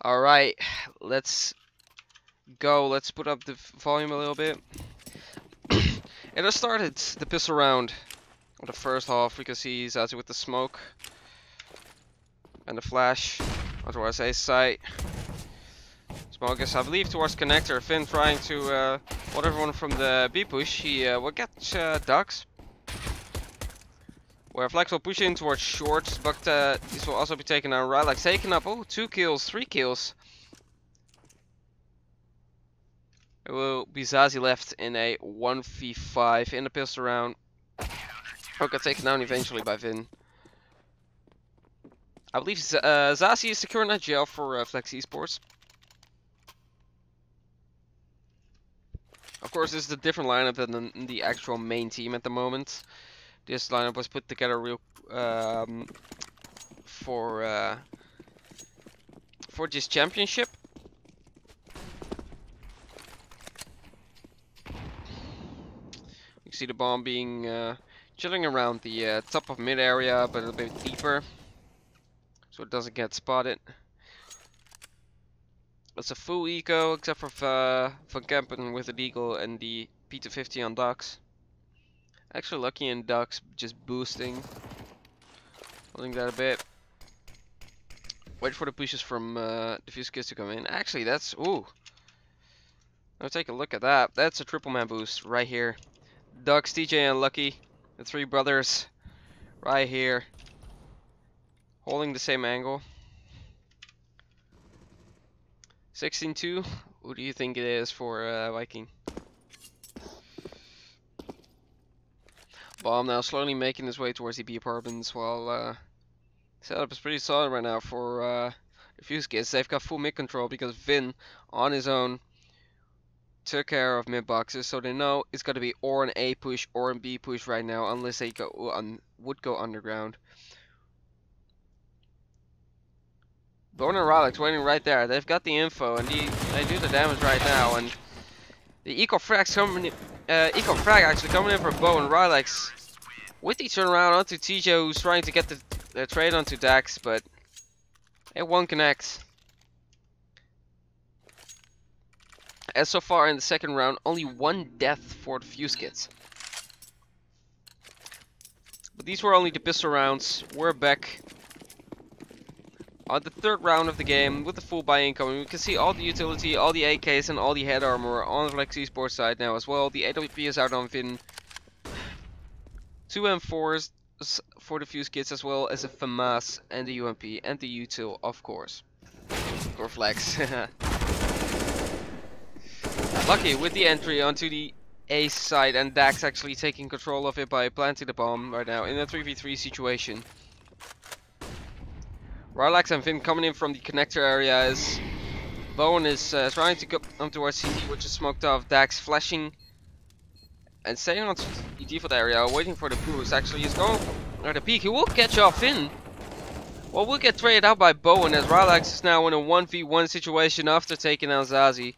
Alright, let's go. Let's put up the volume a little bit. It has started the pistol round of the first half. We can see Zazi with the smoke and the flash. Otherwise, A site. Smoke is, I believe, towards connector. Finn trying to hold everyone from the B push. He will get ducks. Where VLEX will push in towards short, but this will also be taken out. Right, like taking up 2 kills, 3 kills. It will be Zazi left in a 1v5 in the pistol round. He'll get taken down eventually by Vin. I believe Zazi is securing that jail for VLEX Esports. Of course, this is a different lineup than the actual main team at the moment. This lineup was put together real for this championship. You see the bomb being chilling around the top of mid area, but a bit deeper, so it doesn't get spotted. It's a full eco, except for Van Kempen with the Deagle and the P250 on ducks. Actually lucky in ducks, just boosting. Holding that a bit. Wait for the pushes from Defusekids to come in. Actually, that's... ooh. Now take a look at that. That's a triple man boost right here. Ducks, TJ and Lucky, the 3 brothers, right here. Holding the same angle. 16-2. Who do you think it is for Viking? Bomb now slowly making his way towards the B apartments, while setup is pretty solid right now for Defusekids. They've got full mid control because Vin on his own took care of mid boxes, so they know it's got to be or an A push or an B push right now, unless they would go underground. Bone and Rolex waiting right there. They've got the info and they do the damage right now. And the eco frag actually coming in for Bo and Rolex with the turnaround onto TJ, who's trying to get the trade onto Dax, but it won't connect. As so far in the second round, only 1 death for the Defusekids. But these were only the pistol rounds. We're back on the third round of the game with the full buy incoming. We can see all the utility, all the AKs and all the head armor on the VLEX Esports side now as well. The AWP is out on Vin. 2 M4s for the Defusekids, as well as a FAMAS and the UMP and the util, of course. Or VLEX. Lucky with the entry onto the A side, and Dax actually taking control of it by planting the bomb right now in a 3v3 situation. Rylax and Vin coming in from the connector area as Bowen is trying to come towards CT, which is smoked off. Dax flashing and staying on the default area, waiting for the boost. Actually, he's going at the peak. He will catch off Vin. Well, we'll get traded out by Bowen as Rylax is now in a 1v1 situation after taking out Zazi.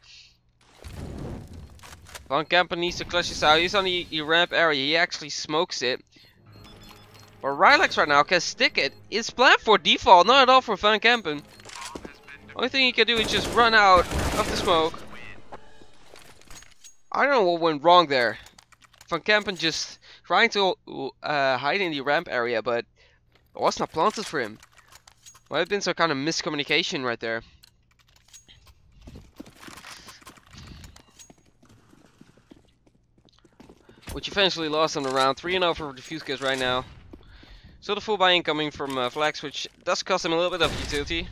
Van Kempen needs to clutch this out. He's on the ramp area. He actually smokes it. But Rylax right now can stick it. It's planned for default, not at all for Van Kempen. Only thing he can do is just run out of the smoke. I don't know what went wrong there. Van Kempen just trying to hide in the ramp area, but it was not planted for him. Might have been some kind of miscommunication right there. Which eventually lost on the round. 3-0 for Defusekids right now. So the full buy incoming from VLEX, which does cost him a little bit of utility.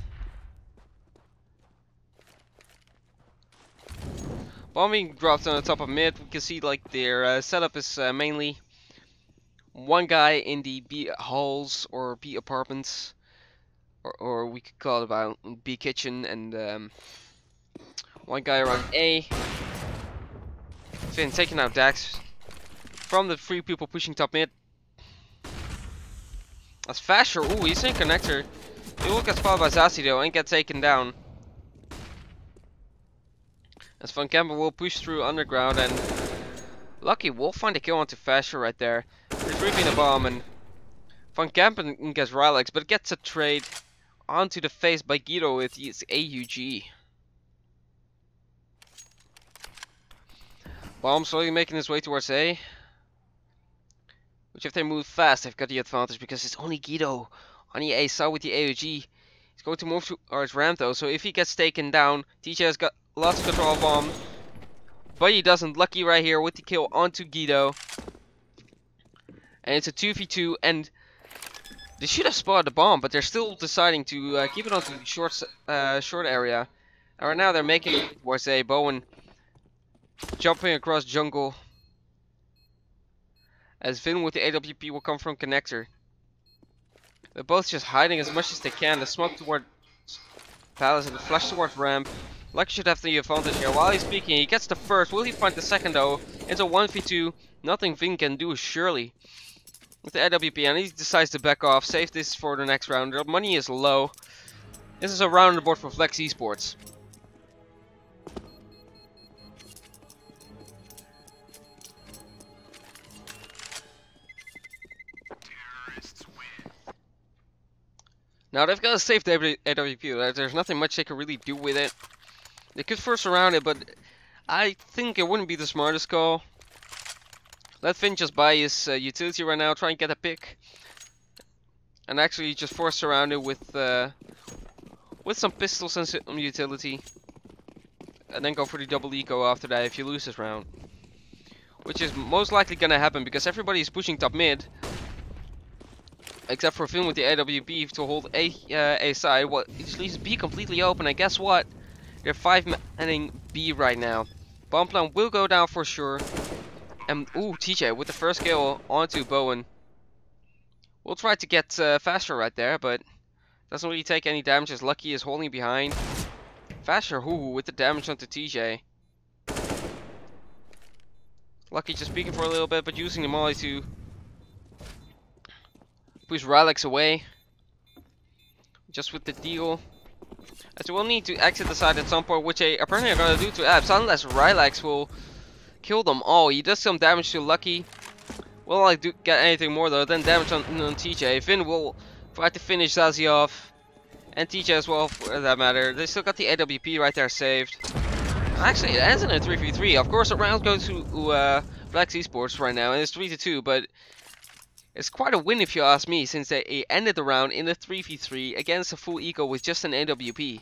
Bomb being dropped on the top of mid. We can see like their setup is mainly 1 guy in the B halls or B apartments, or we could call it about B kitchen, and 1 guy around A. Finn taking out Dax from the 3 people pushing top mid. That's Fasher. Ooh, he's in connector. He will get spotted by Zazi though and get taken down. As Van Kempen will push through underground, and Lucky will find a kill onto Fasher right there. Retrieving the bomb, and Van Kempen gets Rylex, but gets a trade onto the face by Guido with his AUG. Bomb slowly making his way towards A. Which if they move fast, they've got the advantage because it's only Guido on the A side with the AUG. He's going to move towards ramp though, so if he gets taken down, TJ has got lots of control of bomb. But he doesn't. Lucky right here with the kill onto Guido. And it's a 2v2 and they should have spotted the bomb, but they're still deciding to keep it onto the short area. And right now they're making it towards A. Bowen jumping across jungle. As Vin with the AWP will come from connector. They're both just hiding as much as they can. The smoke toward Palace and the flash towards ramp. Lucky should have the advantage here. While he's peeking, he gets the first. Will he find the second though? It's a 1v2. Nothing Vin can do surely. With the AWP, and he decides to back off. Save this for the next round. The money is low. This is a round on the board for VLEX Esports. Now they've got to save the AWP. There's nothing much they can really do with it. They could first round it, but I think it wouldn't be the smartest call. Let Finn just buy his utility right now, try and get a pick. And actually just force around it with some pistols and some utility. And then go for the double eco after that if you lose this round. Which is most likely gonna happen because everybody is pushing top mid. Except for Finn with the AWP to hold A side. Well, it leaves B completely open, and guess what? They're 5-manning B right now. Bomb plan will go down for sure. And ooh, TJ with the first kill onto Bowen. We'll try to get faster right there, but doesn't really take any damage as Lucky is holding behind. Faster, ooh, with the damage onto TJ. Lucky just peeking for a little bit, but using the molly to push VLEX away. Just with the deal. As we'll need to exit the side at some point, which they apparently are going to do to Abs, unless VLEX will kill them all. He does some damage to Lucky. Will I get anything more though than damage on TJ. Finn will try to finish Zazie off. And TJ as well for that matter. They still got the AWP right there saved. Actually, it ends in a 3v3. Of course, the round goes to VLEX Esports right now, and it's 3-2, but it's quite a win if you ask me, since they ended the round in a 3v3 against a full eco with just an AWP.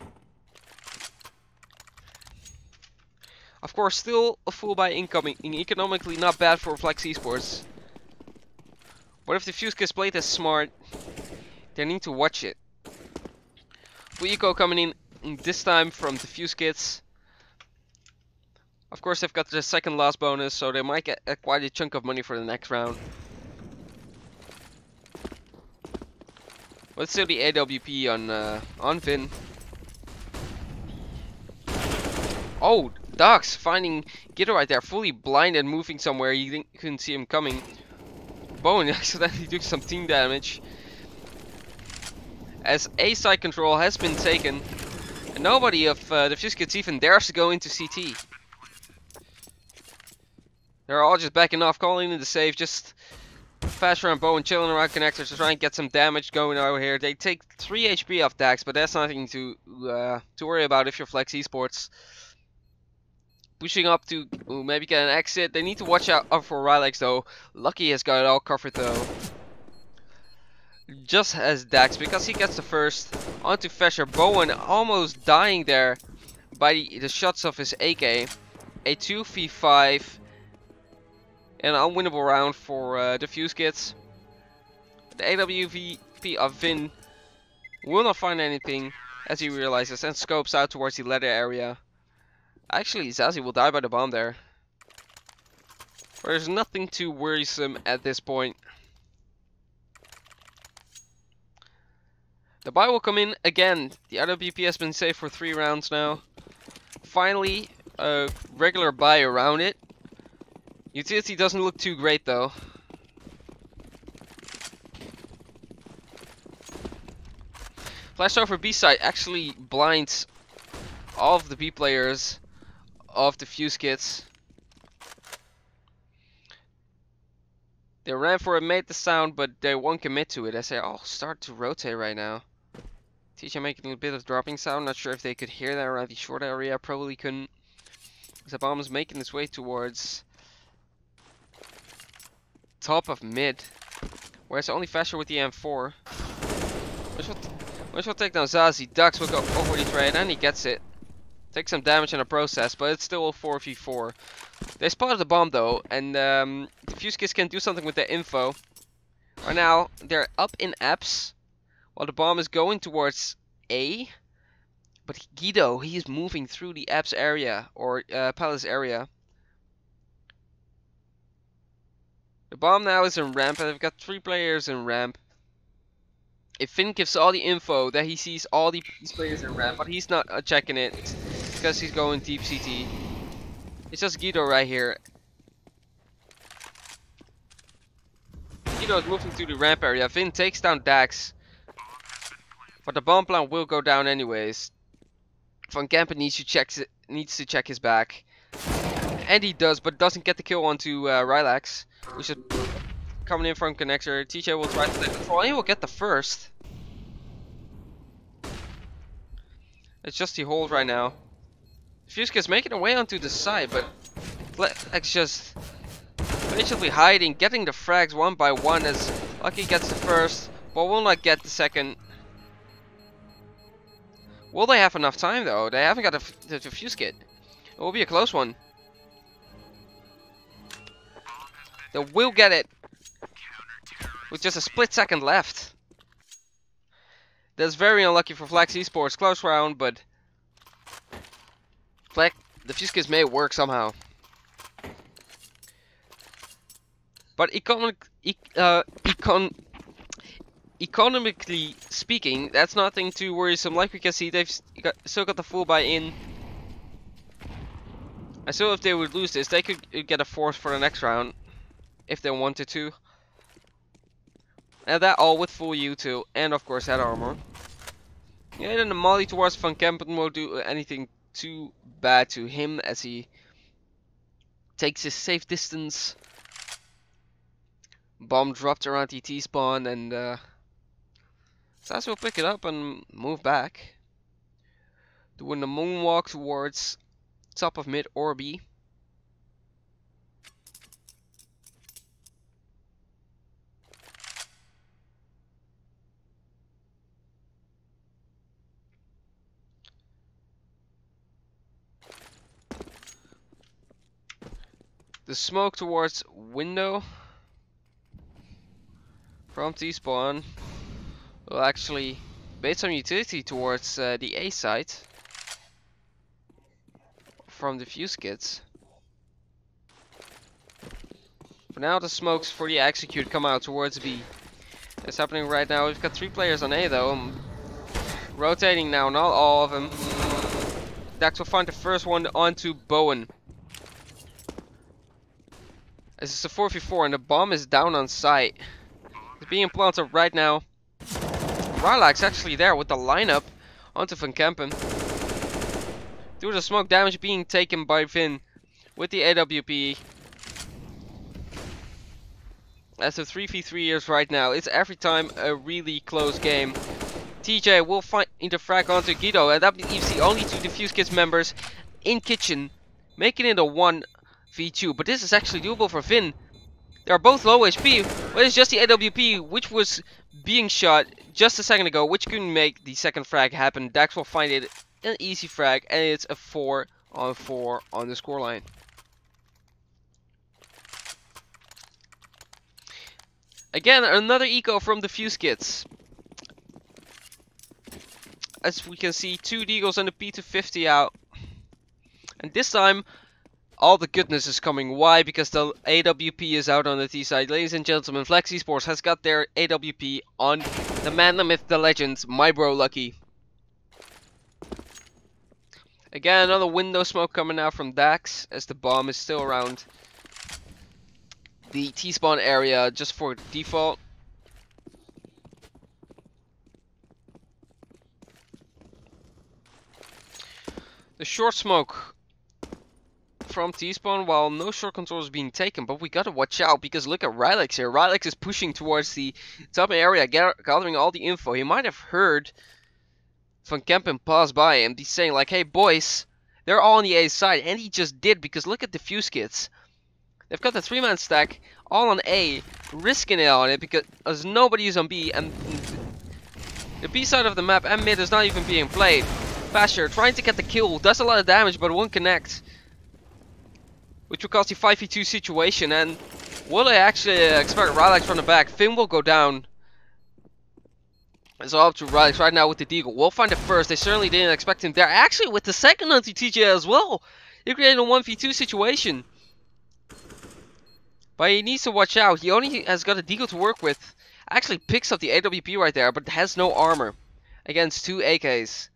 Of course, still a full buy incoming, economically not bad for VLEX Esports. But if the Defusekids play this smart, they need to watch it. Full eco coming in this time from the Defusekids. Of course, they've got the second last bonus, so they might get quite a chunk of money for the next round. But still the AWP on Vin. Oh, Dox finding Guido right there, fully blind and moving somewhere. You couldn't see him coming. Bowen accidentally doing some team damage. As A side control has been taken. And nobody of the Defusekids even dares to go into CT. They're all just backing off, calling in the save, just fast around Bowen, chilling around connectors to try and get some damage going over here. They take 3 HP off Dax, but that's nothing to worry about if you're VLEX Esports. Pushing up to maybe get an exit. They need to watch out for VLEX though. Lucky has got it all covered though. Just as Dax, because he gets the first onto Fesher. Bowen almost dying there by the shots of his AK. A 2v5. An unwinnable round for the Defusekids. The AWP of Vin will not find anything as he realizes and scopes out towards the ladder area. Actually, Zazie will die by the bomb there. There's nothing too worrisome at this point. The buy will come in again. The AWP has been saved for 3 rounds now. Finally, a regular buy around it. Utility doesn't look too great though. Flash over B side actually blinds all of the B players of the Defusekids. They ran for it, made the sound, but they won't commit to it as they all start to rotate right now. TJ making a bit of dropping sound. Not sure if they could hear that around the short area. Probably couldn't. The bomb is making its way towards top of mid. Whereas only faster with the M4. Which will take down Zazie. Dux will go over the trade and he gets it. Takes some damage in the process, but it's still a 4v4. They spotted the bomb though, and Defusekids can do something with their info. Right now, they're up in apps, while the bomb is going towards A. But Guido, he is moving through the apps area, or palace area. The bomb now is in ramp, and they've got 3 players in ramp. If Finn gives all the info that he sees all these players in ramp, but he's not checking it because he's going deep CT. It's just Guido right here. Guido is moving through the ramp area. Finn takes down Dax, but the bomb plant will go down anyways. Van Kempen needs to check his back, and he does, but doesn't get the kill onto Rylax, which is coming in from connector. TJ will try to take control, and he will get the first. It's just the hold right now. Defusekids making their way onto the side, but VLEX just patiently hiding, getting the frags one by one as Lucky gets the first, but will not get the second. Will they have enough time though? They haven't got the Defusekid. It will be a close one. They will get it with just a split second left. That's very unlucky for VLEX Esports. Close round, but Defusekids may work somehow. But economically speaking, that's nothing too worrisome. Like we can see, they've still got the full buy-in. And so if they would lose this, they could get a fourth for the next round if they wanted to. And that all with full U2 and of course head armor. Yeah, and then the molly towards Van Kempen won't do anything too bad to him as he takes his safe distance. Bomb dropped around the T-spawn, and Sas will pick it up and move back. Doing the moonwalk towards top of mid or B. The smoke towards window from T-spawn will actually bait some utility towards the A site from the Defusekids. For now, the smokes for the execute come out towards B. It's happening right now. We've got 3 players on A though. Rotating now, not all of them. Dax will find the first one onto Bowen. This is a 4v4 and the bomb is down on site. It's being planted right now. Rylax actually there with the lineup onto Van Kempen. Through the smoke, damage being taken by Vin with the AWP. As the 3v3 is right now, it's every time a really close game. TJ will find the frag onto Guido, and that leaves the only 2 Defusekids members in kitchen, making it a 1v2. But this is actually doable for Vin. They are both low HP, but it's just the AWP which was being shot just a second ago, which couldn't make the second frag happen. Dax will find it an easy frag, and it's a 4-on-4 on the scoreline. Again, another eco from the Defusekids. As we can see, 2 deagles and a P250 out. And this time, all the goodness is coming. Why? Because the AWP is out on the T side. Ladies and gentlemen, VLEX Esports has got their AWP on the man, the myth, the legend, my bro Lucky. Again, another window smoke coming out from Dax as the bomb is still around the T-spawn area just for default. The short smoke from T-spawn, while no short control is being taken, but we gotta watch out because look at Rylax here. Rylax is pushing towards the top area, gathering all the info. He might have heard Van Kempen paused by him. He's saying like, hey boys, they're all on the A side. And he just did, because look at Defusekids. They've got the 3-man stack all on A, risking it on it because nobody is on B, and the B side of the map and mid is not even being played. Fasher trying to get the kill, does a lot of damage but won't connect, which will cause the 5v2 situation. And will they actually expect VLEX from the back? Finn will go down. It's all up to VLEX right now with the Deagle. We'll find it first. They certainly didn't expect him there. Actually, with the second anti-TJ as well, he created a 1v2 situation. But he needs to watch out. He only has got a Deagle to work with. Actually picks up the AWP right there, but has no armor against 2 AKs.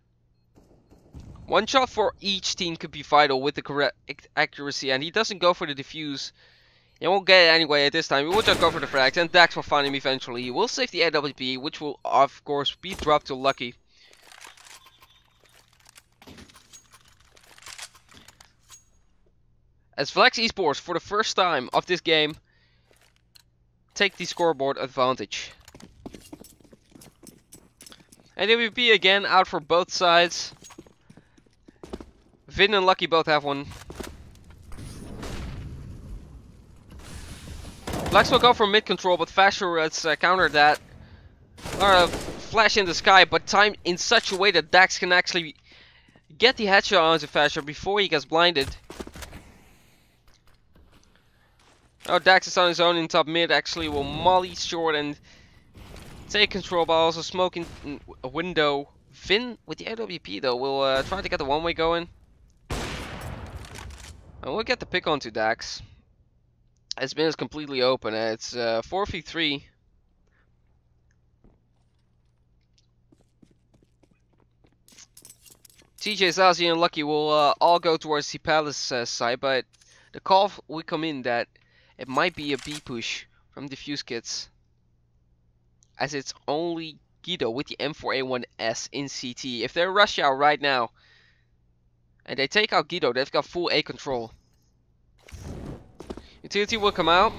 One shot for each team could be vital with the correct accuracy, and he doesn't go for the defuse. He won't get it anyway at this time. He will just go for the frags, and Dax will find him eventually. He will save the AWP, which will of course be dropped to Lucky. As VLEX Esports, for the first time of this game, take the scoreboard advantage. AWP again out for both sides. Vin and Lucky both have one. VLEX will go for mid control, but Fasher has countered that. Flash in the sky, but timed in such a way that Dax can actually get the headshot onto Fasher before he gets blinded. Oh, Dax is on his own in top mid. Actually will molly short and take control, but also smoking a window. Vin with the AWP though will try to get the one-way going. And we'll get the pick onto Dax. As Vin is completely open. It's 4v3. TJ, Zazie and Lucky will all go towards the Palace side, but the call will come in that it might be a B push from Defusekids, as it's only Guido with the M4A1S in CT. If they rush out right now and they take out Guido, they've got full A control. Utility will come out,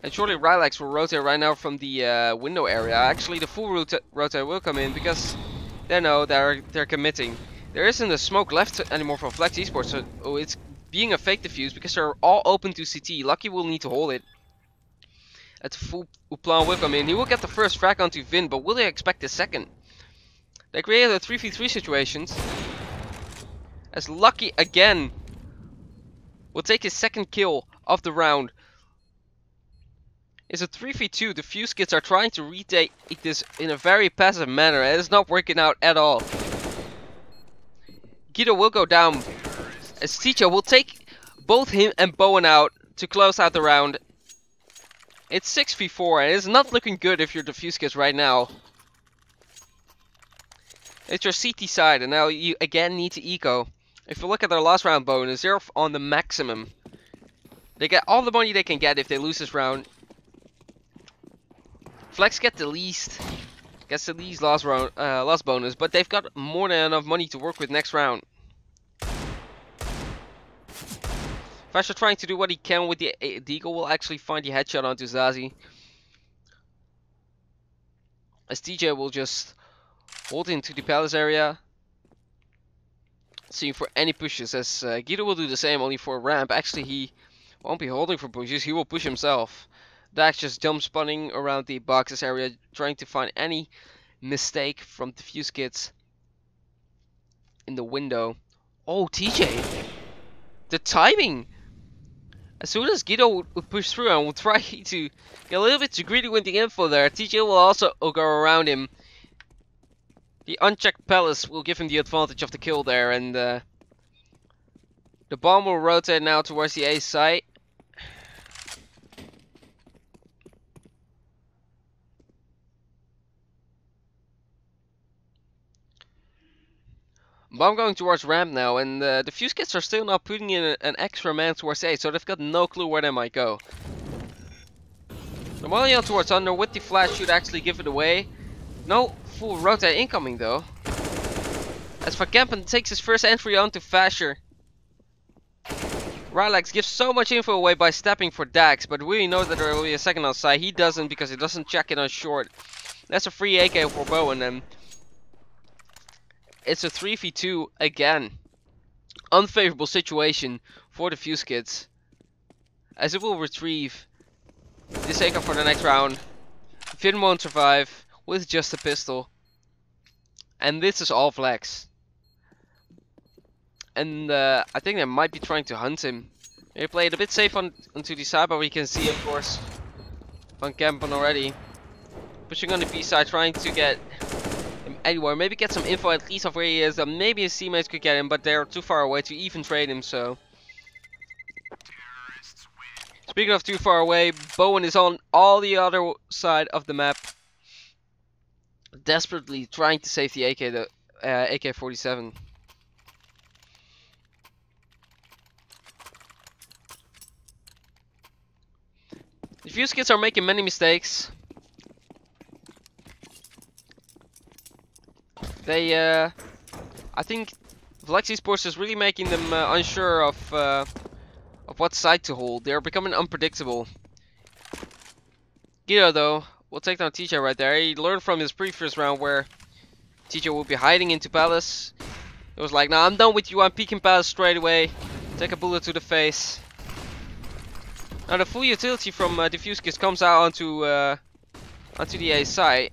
and surely VLEX will rotate right now from the window area. Actually, the full rotate will come in because they know they're committing. There isn't a smoke left anymore for VLEX Esports, so it's being a fake defuse because they're all open to CT. Lucky will need to hold it. At full plan will come in. He will get the first frag onto Vin, but will they expect the second? They created a 3v3 situations. As Lucky again will take his second kill of the round. It's a 3v2. The Defusekids are trying to retake this in a very passive manner, and it's not working out at all. Guido will go down, as Ticha will take both him and Bowen out to close out the round. It's 6v4, and it's not looking good if you're Defusekids right now. It's your CT side, and now you again need to eco. If you look at their last round bonus, they're on the maximum. They get all the money they can get if they lose this round. VLEX gets the least last round, last bonus, but they've got more than enough money to work with next round. Fasher trying to do what he can with the Deagle will actually find the headshot onto Zazie. As DJ will just hold into the palace area, seeing for any pushes, as Guido will do the same, only for a ramp. Actually, he won't be holding for pushes, he will push himself. Dax just jump spawning around the boxes area, trying to find any mistake from the Defusekids in the window. Oh, TJ! The timing! As soon as Guido would push through and will try to get a little bit too greedy with the info there, TJ will also go around him. The unchecked palace will give him the advantage of the kill there, and the bomb will rotate now towards the A site. Bomb going towards ramp now, and the Defusekids are still not putting in an extra man towards A, so they've got no clue where they might go. The Malian towards under with the flash should actually give it away. No full rotate incoming though. As Van Kempen takes his first entry onto Fasher. VLEX gives so much info away by stepping for Dax, but we know that there will be a second on side. He doesn't because he doesn't check it on short. That's a free AK for Bowen, and it's a 3v2 again. Unfavorable situation for the Defusekids, as it will retrieve this AK for the next round. Finn won't survive with just a pistol. And this is all VLEX. And I think they might be trying to hunt him. They played a bit safe onto the side, but we can see, of course, Van Kempen already pushing on the B side, trying to get him anywhere. Maybe get some info at least of where he is. Maybe his teammates could get him, but they're too far away to even trade him. So, speaking of too far away, Bowen is on all the other side of the map, desperately trying to save the AK-47. The Defusekids are making many mistakes. They, I think VLEX Esports is really making them unsure of what side to hold. They're becoming unpredictable. Guido, though, will take down TJ right there. He learned from his previous round where TJ will be hiding into Palace. It was like, nah, I'm done with you. I'm peeking Palace straight away. Take a bullet to the face. Now the full utility from Defusekids comes out onto the A side.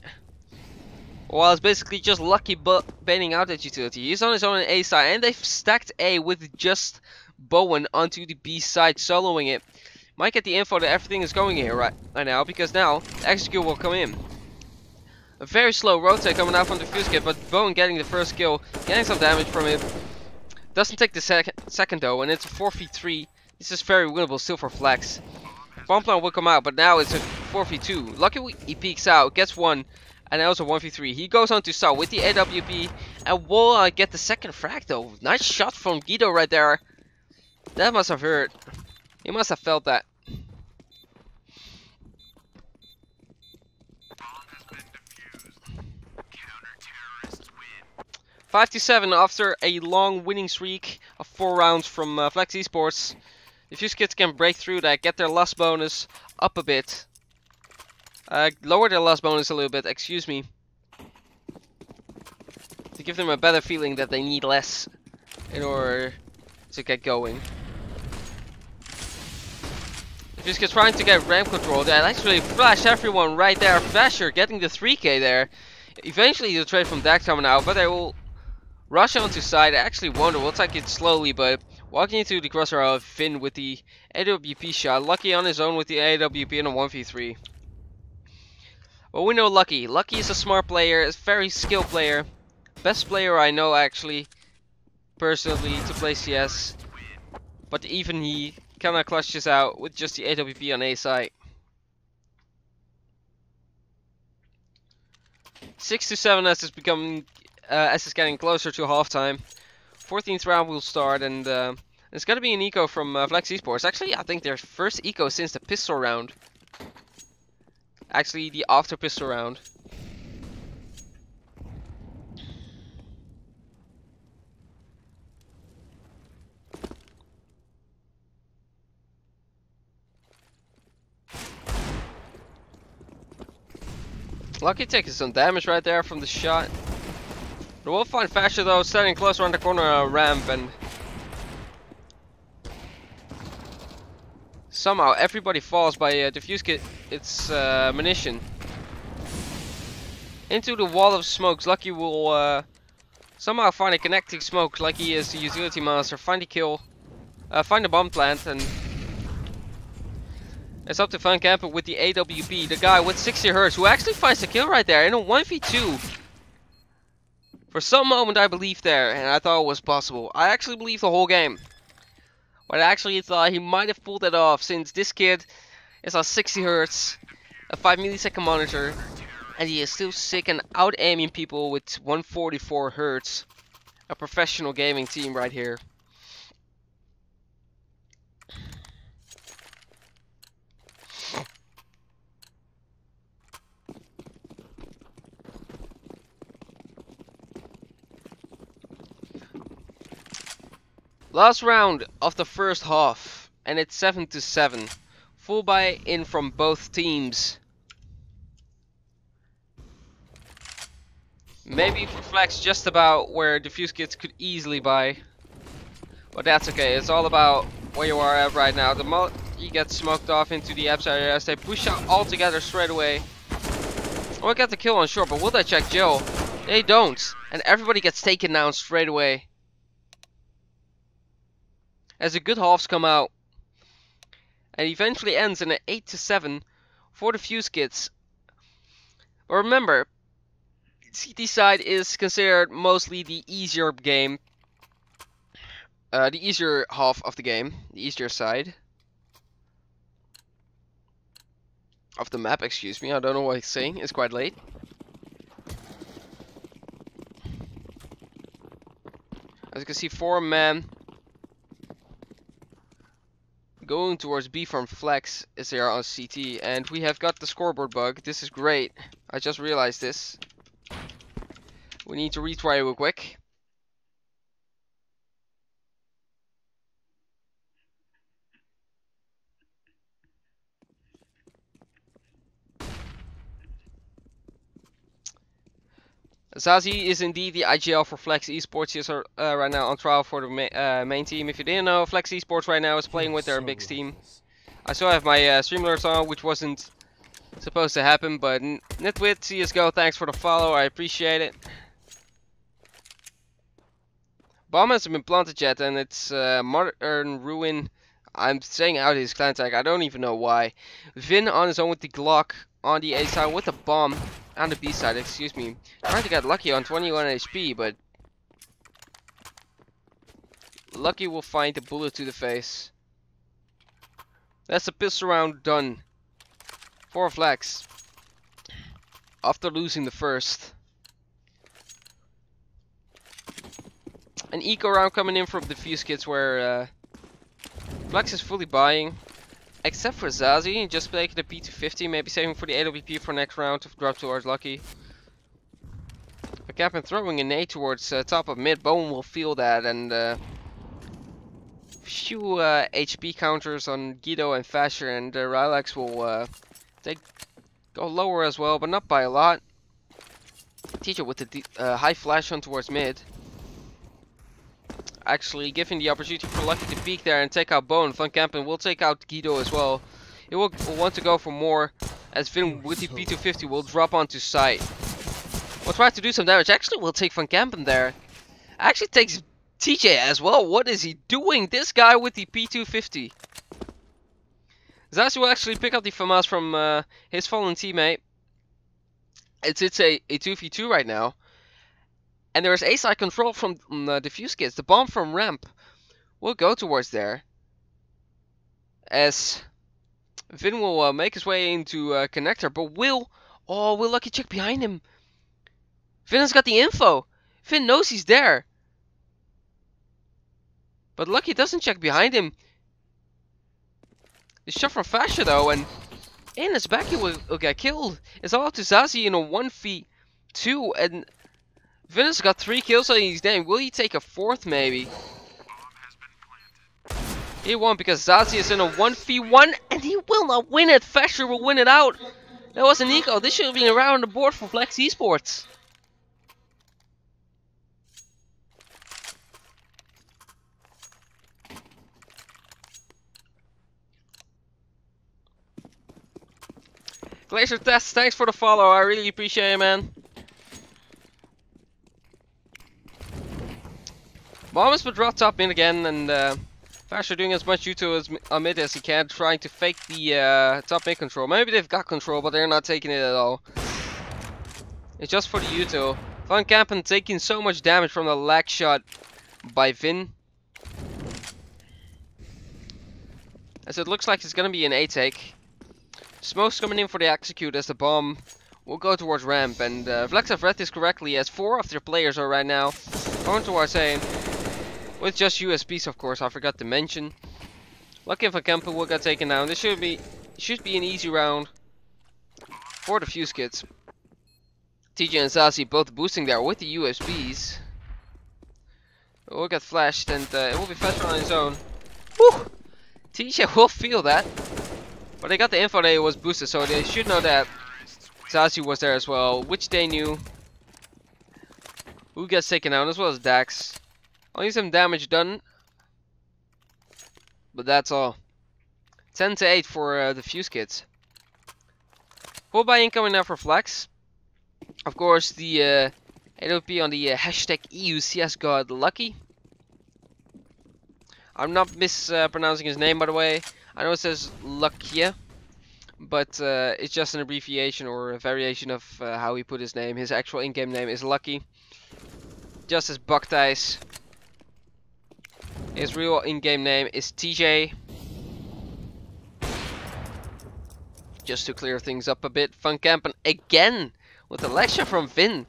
While it's basically just Lucky baiting out that utility. He's on his own A side, and they've stacked A with just Bowen onto the B side, soloing it. Might get the info that everything is going here right now, because now the execute will come in. A very slow rotate coming out from the Defusekid, but Bowen getting the first kill, getting some damage from it. Doesn't take the second though, and it's a 4v3. This is very winnable still for VLEX. Bomb plant will come out, but now it's a 4v2. Lucky he peeks out, gets one, and now it's a 1v3. He goes on to start with the AWP, and will get the second frag though. Nice shot from Guido right there. That must have hurt. He must have felt that. 5-7 after a long winning streak of 4 rounds from VLEX Esports. The Defusekids can break through that, get their loss bonus up a bit. Lower their loss bonus a little bit, excuse me. To give them a better feeling that they need less in order to get going. The Defusekids trying to get ramp control. They actually flash everyone right there. Fasher getting the 3k there. Eventually the trade from Dax coming out, but they will rush onto side. I actually wonder, we'll take it slowly, but walking into the crosshair of Finn with the AWP shot. Lucky on his own with the AWP in a 1v3. Well, we know Lucky. Lucky is a smart player, a very skilled player. Best player I know actually, personally, to play CS. But even he cannot clutch this out with just the AWP on A side. 6-7 as it's becoming, as it's getting closer to halftime. 14th round will start, and it's gonna be an eco from VLEX Esports. Actually, I think their first eco since the pistol round. Actually, the after pistol round. Lucky taking some damage right there from the shot. But we'll find Fasher though, standing close around the corner ramp, and somehow everybody falls by Defusekids munition. Into the wall of smokes. Lucky will somehow find a connecting smoke, like he is the utility master. Find the kill, find the bomb plant, and it's up to Van Kempen with the AWP, the guy with 60 hertz, who actually finds the kill right there in a 1v2. For some moment I believed there, and I thought it was possible. I actually believed the whole game. But I actually thought he might have pulled that off, since this kid is on 60 hertz, a 5 millisecond monitor, and he is still sick and out aiming people with 144 hertz. A professional gaming team right here. Last round of the first half, and it's 7-7. Full buy-in from both teams. Maybe for Flex just about where Defusekids could easily buy. But that's okay, it's all about where you are at right now. The moment you get smoked off into the apps area as they push out all together straight away. Oh, I got the kill on short, but will they check Jill? They don't. And everybody gets taken down straight away. As the good halves come out. And eventually ends in an 8-7 for the Defusekids. But remember, CT side is considered mostly the easier game. The easier half of the game. The easier side. Of the map, excuse me. I don't know what he's saying. It's quite late. As you can see, 4-man going towards B from Flex is there on CT. And we have got the scoreboard bug. This is great. I just realized this. We need to retry real quick. Zazie is indeed the IGL for VLEX Esports. He is right now on trial for the main team. If you didn't know, VLEX Esports right now is playing with their big team. I still have my stream alerts on, which wasn't supposed to happen, but Nitwit, CSGO, thanks for the follow. I appreciate it. Bomb hasn't been planted yet, and it's Modern Ruin. I'm saying out his clan tag. I don't even know why. Vin on his own with the Glock on the A side with the bomb. On the B side, excuse me. Trying to get Lucky on 21 HP, but Lucky will find a bullet to the face. That's a pistol round done for Flex. After losing the first. An eco round coming in from the Defusekids where Flex is fully buying. Except for Zazie, just taking the P250, maybe saving for the AWP for next round to drop towards Lucky. Captain throwing a nade towards top of mid. Bone will feel that, and few HP counters on Guido and Fasher, and Rylex will go lower as well, but not by a lot. Teacher with the high flash on towards mid. Actually giving the opportunity for Lucky to peek there and take out Bone. Van Kampen will take out Guido as well. He will want to go for more, as Vin with the P250 will drop onto site. Will try to do some damage. Actually will take Van Kampen there. Actually takes TJ as well. What is he doing? This guy with the P250. Zazie will actually pick up the FAMAS from his fallen teammate. It's a 2v2 right now. And there is A-side control from the Defusekids. The bomb from ramp will go towards there. As Vin will make his way into connector. But will Lucky check behind him? Vin has got the info. Vin knows he's there. But Lucky doesn't check behind him. The shot from Fasher though. And in his back he will get killed. It's all up to Zazie in a 1v2. And Vin has got 3 kills on his name. Will he take a 4th maybe? He won't because Zazie is in a 1v1 and he will not win it. Fasher will win it out. That was an eco. This should have been around the board for VLEX Esports. Glacier Test, thanks for the follow. I really appreciate it, man. Bomb has been dropped top mid again, and Fasher doing as much Uto as mid as he can, trying to fake the top mid control. Maybe they've got control, but they're not taking it at all. It's just for the Uto. Van Kampen taking so much damage from the lag shot by Vin. As it looks like it's gonna be an A take. Smoke's coming in for the execute as the bomb will go towards ramp, and VLEX have read this correctly as 4 of their players are right now going towards A. With just USPs, of course, I forgot to mention. Lucky Van Kampen will get taken down. This should be an easy round for the Defusekids. TJ and Zazie both boosting there with the USPs. It will get flashed and it will be faster on his own. Whew! TJ will feel that. But they got the info that it was boosted, so they should know that Zazie was there as well, which they knew. who gets taken out, as well as Dax. Only some damage done, but that's all. 10 to 8 for the Defusekids. Full buy incoming now for VLEX. Of course, the AWP on the hashtag EUCS got lucky. I'm not mispronouncing his name, by the way. I know it says Lucky, but it's just an abbreviation or a variation of how he put his name. His actual in-game name is Lucky, just as Bakthijs. His real in-game name is TJ. Just to clear things up a bit, Van Kampen again with a lecture from Vin.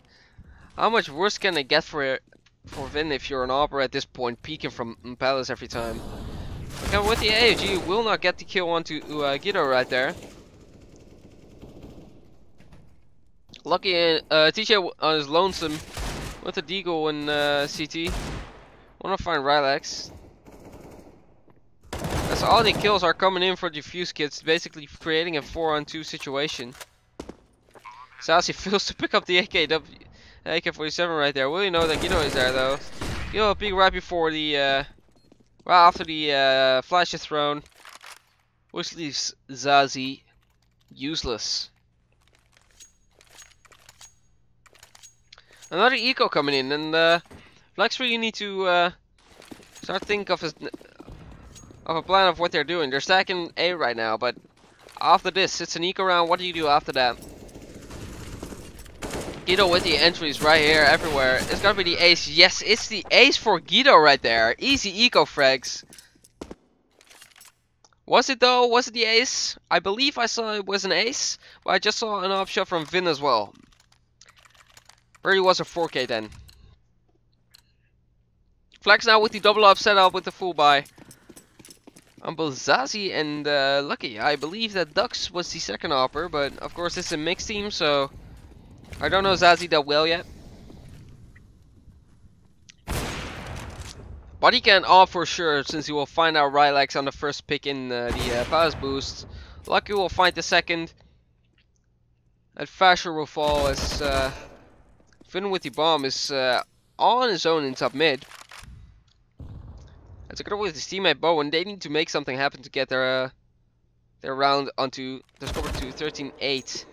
How much worse can it get for Vin if you're an Opera at this point, peeking from Palace every time? Okay, with the AOG, will not get the kill onto Guido right there. Lucky TJ on his lonesome with a Deagle in CT. Wanna find Rylex. As all the kills are coming in for Defusekids, basically creating a 4-on-2 situation. Sassy fails to pick up the AK-47 right there. Will you know that Guido is there though? Guido will peek right before the right after the flash is thrown, which leaves Zazie useless. Another eco coming in, and VLEX really need to start thinking of a plan of what they're doing. They're stacking A right now, but after this, it's an eco round. What do you do after that? Guido with the entries right here, everywhere. It's gotta be the ace. Yes, it's the ace for Guido right there. Easy eco frags. Was it though? Was it the ace? I believe I saw it was an ace, but I just saw an off shot from Vin as well. Really was a 4K then. VLEX now with the double up setup with the full buy. On both Zazie and Lucky. I believe that Dux was the second opper, but of course it's a mixed team, so I don't know Zazie that well yet. But he can opt for sure, since he will find out Rylex on the first pick in the pass boost. Lucky will find the second. And Fasher will fall as Finn with the bomb is on his own in top mid. And together with his teammate Bowen, they need to make something happen to get their round onto the score to 13-8.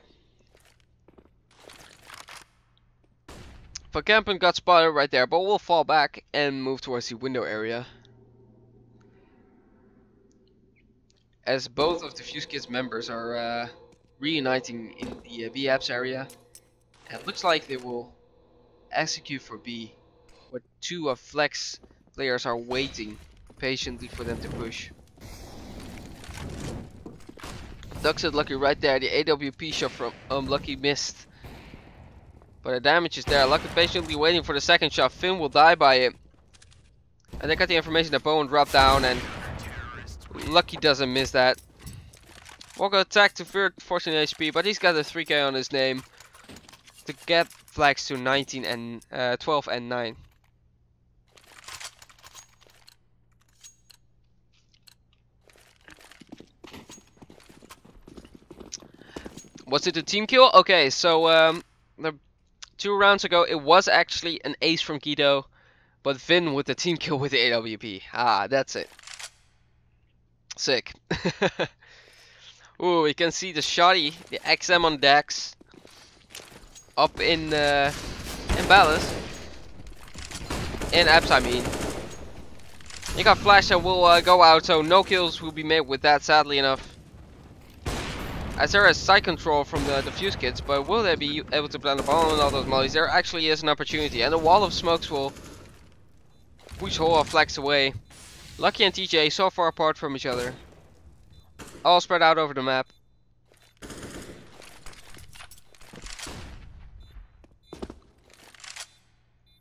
Van Kampen got spotted right there, but will fall back and move towards the window area. As both of the Defusekids members are reuniting in the B apps area. And it looks like they will execute for B, but two of VLEX players are waiting patiently for them to push. Dux is Lucky right there. The AWP shot from Lucky missed, but the damage is there. Lucky patiently waiting for the second shot. Finn will die by it. And they got the information that Bowen dropped down, and Lucky doesn't miss that. Walker attack to 14 HP, but he's got a 3K on his name to get VLEX to 19 and 12 and 9. Was it a team kill? Okay, so the 2 rounds ago it was actually an ace from Guido, but Vin with the team kill with the AWP. Ah, that's it. Sick. Ooh, we can see the shotty, the XM on Dax, up in Palace. In apps, I mean. You got flash that will go out, so no kills will be made with that, sadly enough. As there is side control from the Defusekids, but will they be able to plant the bomb on all those mollies? There actually is an opportunity, and the wall of smokes will push whole of VLEX away. Lucky and TJ so far apart from each other, all spread out over the map.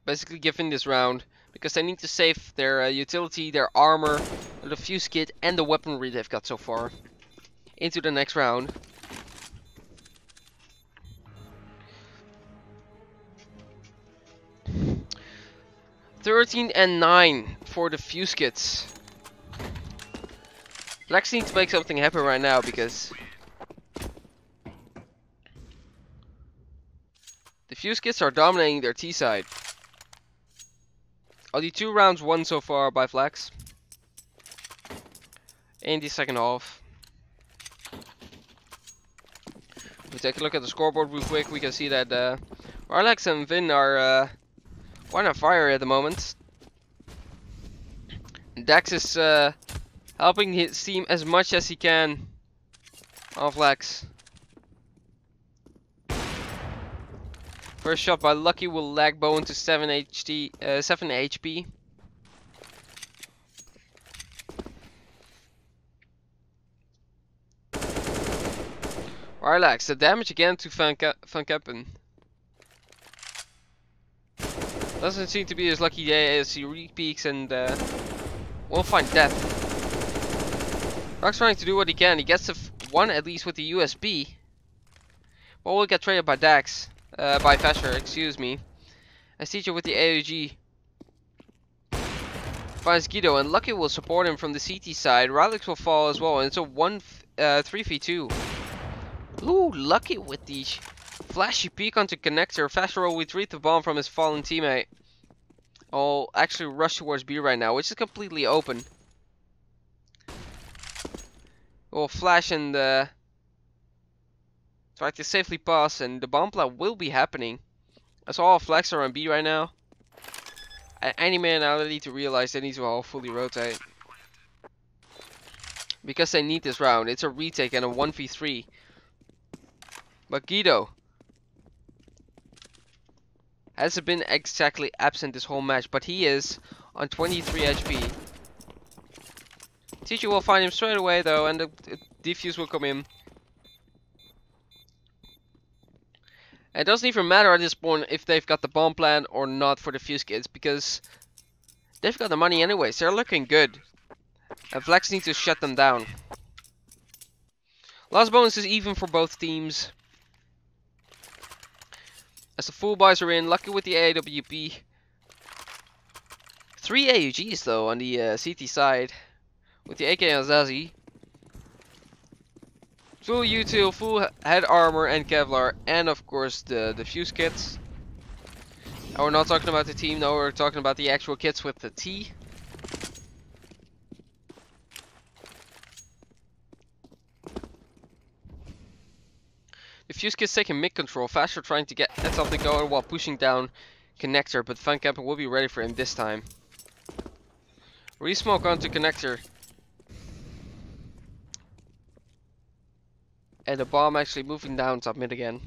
Basically giving this round because they need to save their utility, their armor, the Defusekid, and the weaponry they've got so far into the next round. (13-9) for the Defusekids. VLEX needs to make something happen right now because the Defusekids are dominating their T side. Only 2 rounds won so far by VLEX in the second half. If we take a look at the scoreboard real quick, we can see that VLEX and Vin are quite on fire at the moment. Dax is helping his team as much as he can on VLEX. First shot by Lucky will lag Bowen to 7 HP. Relax, the damage again to Van Kempen. Doesn't seem to be as lucky day as he re-peaks and won't find death. Rock's trying to do what he can. He gets the one at least with the USB. But will get traded by Dax. By Fasher, excuse me. As teacher with the AOG finds Guido, and Lucky will support him from the CT side. Ralex will fall as well, and it's a 3v2. Ooh, Lucky with the flashy peek onto connector. Fasher will retrieve the bomb from his fallen teammate. I'll actually rush towards B right now, which is completely open. We'll flash and try to safely pass, and the bomb plant will be happening. As all VLEX are on B right now. At any minute now they need to realize they need to all fully rotate. Because they need this round. It's a retake and a 1v3. But Guido hasn't been exactly absent this whole match, but he is on 23 HP. Teacher will find him straight away though, and the defuse will come in. It doesn't even matter at this point if they've got the bomb plan or not for the Defusekids, because they've got the money anyways. They're looking good. And VLEX need to shut them down. Last bonus is even for both teams. As the full buys are in, Lucky with the AWP. 3 AUGs though on the CT side. With the AK on Zazie. Full util, full head armor and Kevlar, and of course the Defusekids. And we're not talking about the team, no, we're talking about the actual kits with the T. Defusekids taking mid control, Faster trying to get something going while pushing down connector, but Van Kempen will be ready for him this time. Resmoke onto connector. And the bomb actually moving down top mid again.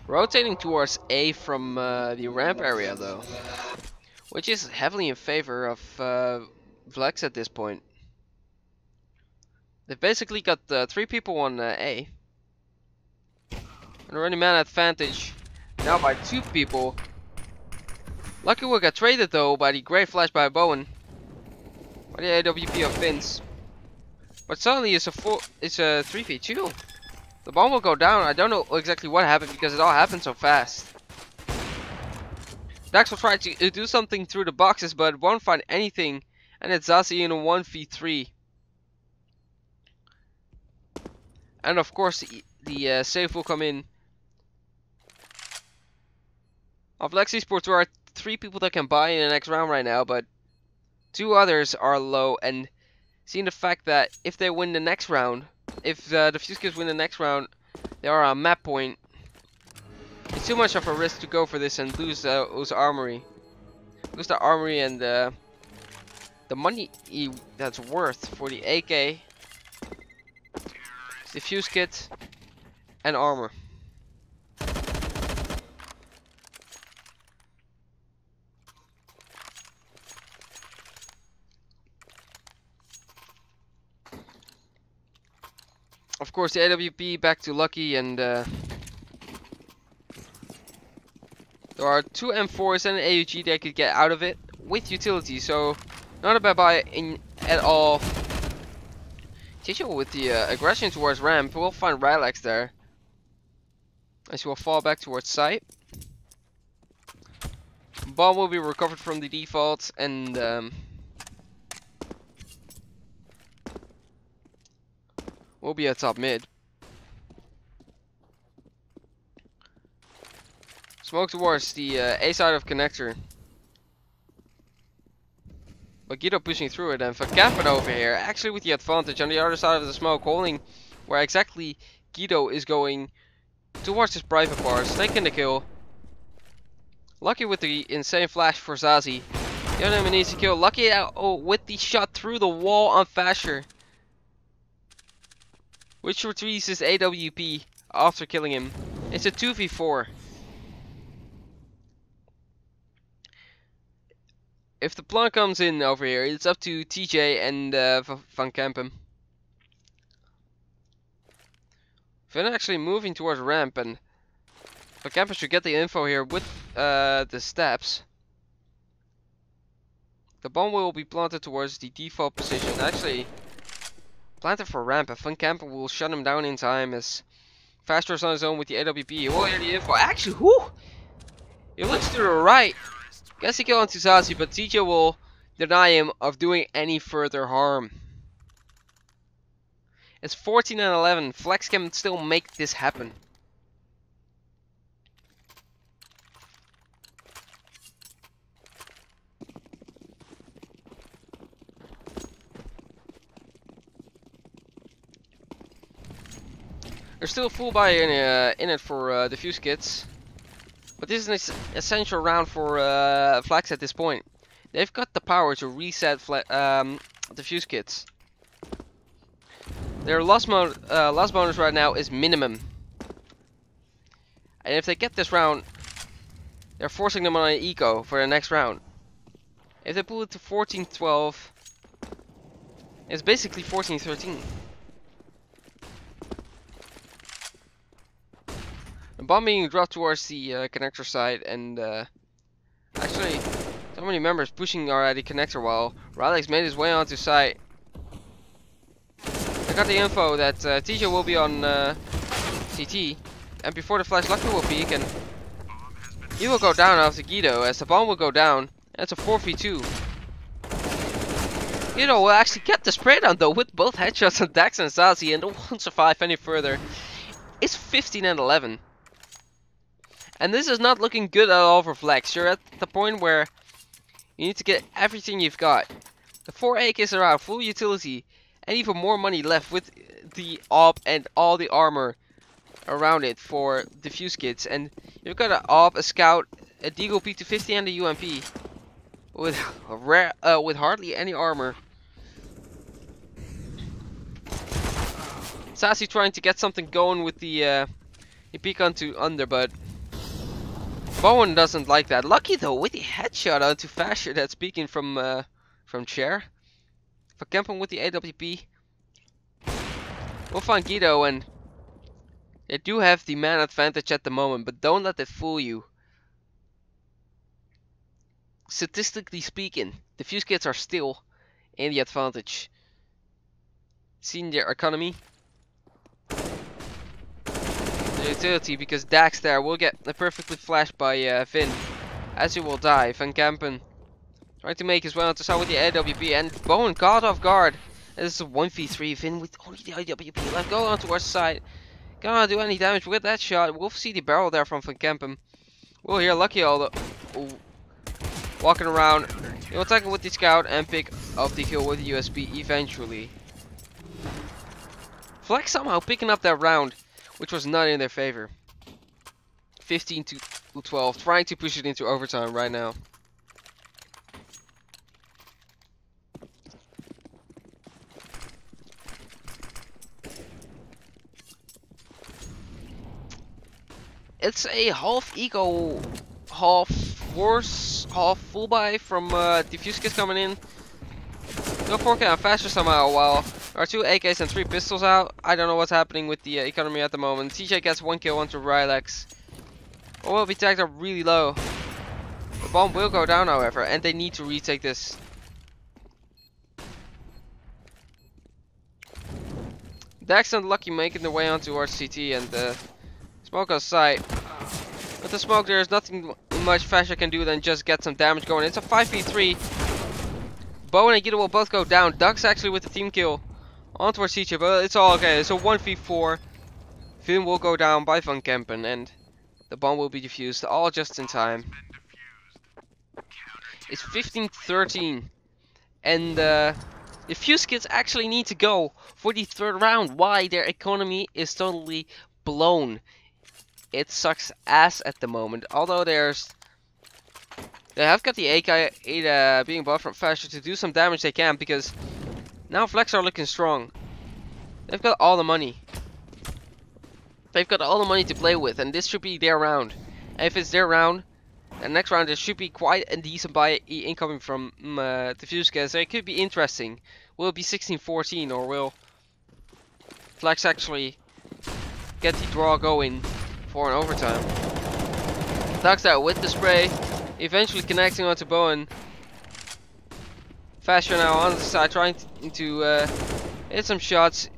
Rotating towards A from the ramp area though. Which is heavily in favor of VLEX at this point. They've basically got 3 people on A. And running man advantage now by 2 people. Lucky will get traded though by the great flash by Bowen. By the AWP of Vince. But suddenly it's a 3v2. The bomb will go down. I don't know exactly what happened because it all happened so fast. Dax will try to do something through the boxes but won't find anything. And it's Zazie in a 1v3. And of course the save will come in. On VLEX Esports there are 3 people that can buy in the next round right now, but 2 others are low, and seeing the fact that if they win the next round, if the Defusekids win the next round, they are on map point. It's too much of a risk to go for this and lose armory. Lose the armory and the money that's worth for the AK, Defusekid, and armor. Of course, the AWP back to Lucky, and there are 2 M4s and an AUG they could get out of it with utility, so not a bad buy at all. Teacher with the aggression towards ramp will find Rylax there, as he will fall back towards site. Bomb will be recovered from the default, and will be at top mid. Smoke towards the A side of connector. But Guido pushing through it, and Van Kampen over here, actually with the advantage on the other side of the smoke, holding where exactly Guido is going towards his private parts, taking the kill. Lucky with the insane flash for Zazie. The other enemy needs to kill. Lucky with the shot through the wall on Fasher, which retrieves his AWP after killing him. It's a 2v4. If the plan comes in over here, it's up to TJ and Van Kampen. Vin actually moving towards ramp, and Van Kampen should get the info here with the steps. The bomb will be planted towards the default position. Actually, planted for ramp, and Van Kampen will shut him down in time as Faster is on his own with the AWP. He will hear the info. Actually, whoo! He looks to the right. Guess he killed onto Zazie, but TJ will deny him of doing any further harm. It's 14 and 11. VLEX can still make this happen. There's still a full buy in it for Defusekids. But this is an essential round for VLEX at this point. They've got the power to reset Defusekids. Their loss bonus right now is minimum. And if they get this round, they're forcing them on an eco for the next round. If they pull it to 14-12, it's basically 14-13. The bomb being dropped towards the connector side, and actually, so many members pushing already connector while Rylex made his way onto site. I got the info that TJ will be on CT, and before the flash, Lucky will peek, and he will go down after Guido, as the bomb will go down, and it's a 4v2. Guido will actually get the spray down though, with both headshots on Dax and Zazie, and won't survive any further. It's 15 and 11. And this is not looking good at all for VLEX. You're at the point where you need to get everything you've got. The 4 AKs are out, full utility, and even more money left with the AWP and all the armor around it for Defusekids. And you've got an AWP, a Scout, a Deagle P250, and a UMP with hardly any armor. Zazie trying to get something going with the peek onto under, but Bowen doesn't like that. Lucky though with the headshot onto Fasher that's peeking from chair. Van Kampen with the AWP. We'll find Guido, and they do have the man advantage at the moment, but don't let it fool you. Statistically speaking, the Defusekids are still in the advantage. Seeing their economy. Utility, because Dax there will get perfectly flashed by Finn, as he will die. Van Kampen trying to make his way onto side with the AWP, and Bowen caught off guard. This is a 1v3. Finn with only the AWP left, go on towards the side. Cannot do any damage with that shot. We'll see the barrel there from Van Kampen. We'll hear Lucky all the walking around. He'll attack with the Scout and pick up the kill with the USB eventually. VLEX somehow picking up that round, which was not in their favor. 15-12, trying to push it into overtime right now. It's a half eco, half force, half full buy from Defusekids coming in. No 4K on Faster somehow, while there are 2 AKs and 3 pistols out. I don't know what's happening with the economy at the moment. TJ gets 1 kill onto Rylex. Or will be tagged up really low. The bomb will go down however, and they need to retake this. Dax and Lucky making their way onto our CT, and smoke on site. With the smoke there is nothing much Fasher can do than just get some damage going. It's a 5v3. Bowen and Guido will both go down. Duck's actually with the team kill on towards TJ, but it's all okay. It's a 1v4. Finn will go down by Van Kampen, and The bomb will be defused, all just in time. It's 15-13, and Defusekids actually need to go for the third round. Why? Their economy is totally blown. It sucks ass at the moment. Although they have got the AK-8 being bought from Fasher to do some damage they can, because now VLEX are looking strong. They've got all the money. They've got all the money to play with, and this should be their round. And if it's their round, and next round there should be quite a decent buy incoming from Defusekids. So it could be interesting. Will it be 16-14, or will VLEX actually get the draw going for an overtime? Ducks out with the spray, eventually connecting onto Bowen. Fasher now on the side, trying to hit some shots.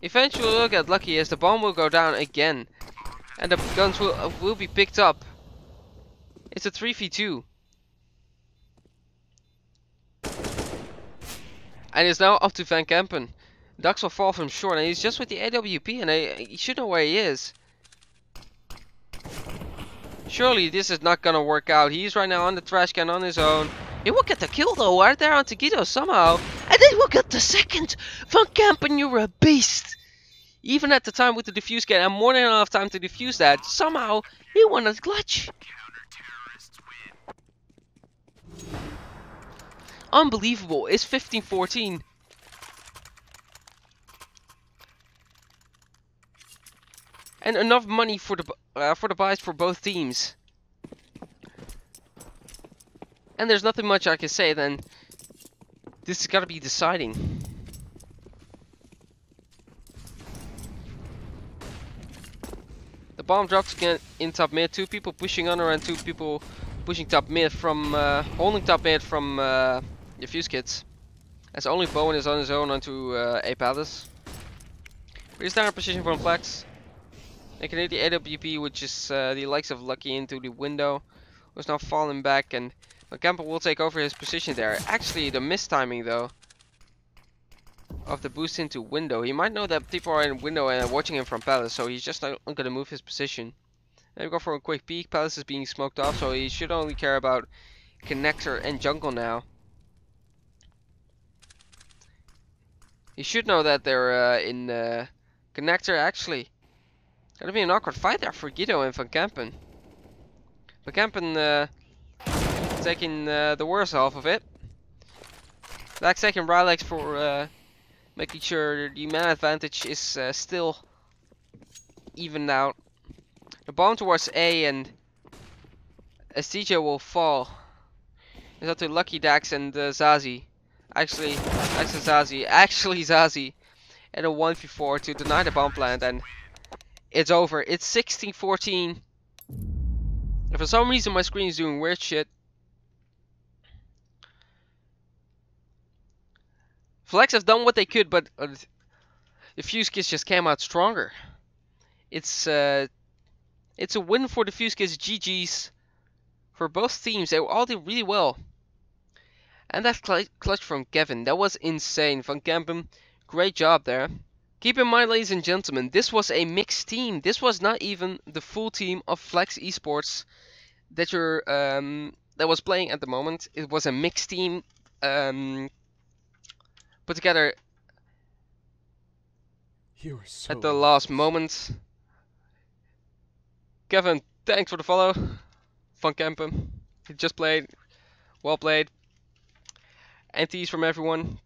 Eventually we'll get lucky as the bomb will go down again, and the guns will be picked up. It's a 3v2, and it's now up to Van Kempen. Ducks will fall from short, and he's just with the AWP, and he should know where he is. Surely this is not gonna work out. He's right now on the trash can on his own. He will get the kill though, right there on Guido somehow. And then we'll get the second. Van Kempen, you're a beast. Even at the time with the defuse kit, and more than enough time to defuse that, somehow he won a clutch. Unbelievable. It's 15-14. And enough money for the buys for both teams. And there's nothing much I can say then. This has got to be deciding. The bomb drops again in top mid. 2 people pushing under and 2 people pushing top mid from holding top mid from Defusekids. As only Bowen is on his own onto A Palace. Here's down a position from VLEX. They can hit the AWP, which is the likes of Lucky into the window. Was now falling back, and Van Kempen will take over his position there. Actually, the mistiming though of the boost into window. He might know that people are in window and watching him from Palace, so he's just not going to move his position. Then we go for a quick peek. Palace is being smoked off, so he should only care about connector and jungle now. He should know that they're in connector. Actually, gonna be an awkward fight there for Guido and Van Kempen. Van Kempen taking the worst half of it. Like taking VLEX for making sure the man advantage is still evened out. The bomb towards A, and as DJ will fall. It's up to Lucky, Dax, and Zazie. Actually Zazie at a 1v4 to deny the bomb plant, and it's over. It's 16-14. And for some reason my screen is doing weird shit. VLEX have done what they could, but the Defusekids just came out stronger. It's a win for the Defusekids. GG's for both teams. They all did really well. And that clutch from Kevin, that was insane. Van Kempen, great job there. Keep in mind, ladies and gentlemen, this was a mixed team. This was not even the full team of VLEX Esports that that was playing at the moment. It was a mixed team put together at the last moment. Kevin, thanks for the follow. Van Kempen, he just played. Well played. NTs from everyone.